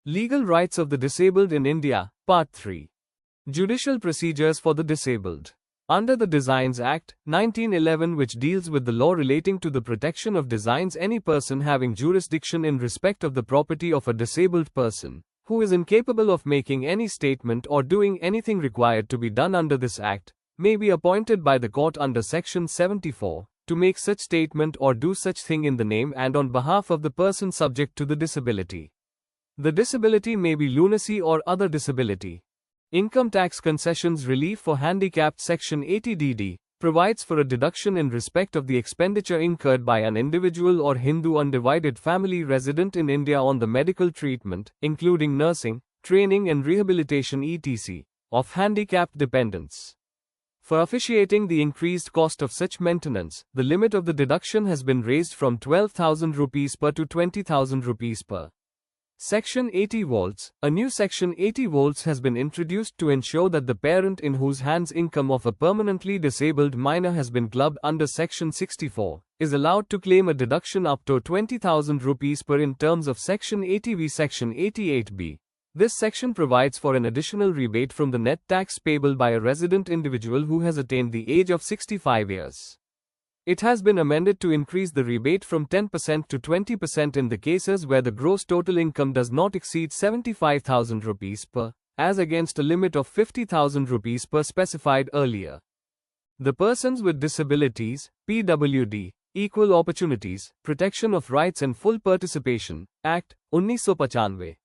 Legal Rights of the Disabled in India, Part 3. Judicial Procedures for the Disabled. Under the Designs Act, 1911, which deals with the law relating to the protection of designs, any person having jurisdiction in respect of the property of a disabled person, who is incapable of making any statement or doing anything required to be done under this Act, may be appointed by the court under Section 74, to make such statement or do such thing in the name and on behalf of the person subject to the disability. The disability may be lunacy or other disability. Income tax concessions relief for handicapped. Section 80DD provides for a deduction in respect of the expenditure incurred by an individual or Hindu undivided family resident in India on the medical treatment, including nursing, training and rehabilitation etc., of handicapped dependents. For officiating the increased cost of such maintenance, the limit of the deduction has been raised from 12,000 rupees per to 20,000 rupees per. Section 80 volts. A new Section 80 volts has been introduced to ensure that the parent in whose hands income of a permanently disabled minor has been clubbed under Section 64 is allowed to claim a deduction up to 20,000 rupees per in terms of Section 80V. Section 88B. This section provides for an additional rebate from the net tax payable by a resident individual who has attained the age of 65 years. It has been amended to increase the rebate from 10% to 20% in the cases where the gross total income does not exceed 75,000 rupees per, as against a limit of 50,000 rupees per specified earlier. The Persons with Disabilities, PWD, Equal Opportunities, Protection of Rights and Full Participation, Act, 1995.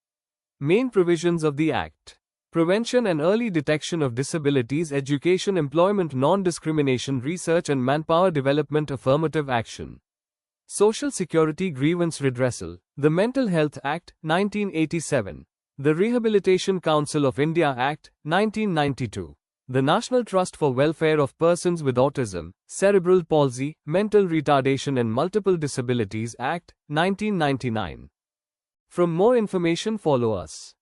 Main provisions of the Act. Prevention and early detection of disabilities, education, employment, non-discrimination, research and manpower development, affirmative action. Social Security grievance redressal. The Mental Health Act, 1987. The Rehabilitation Council of India Act, 1992. The National Trust for Welfare of Persons with Autism, Cerebral Palsy, Mental Retardation and Multiple Disabilities Act, 1999. For more information, follow us.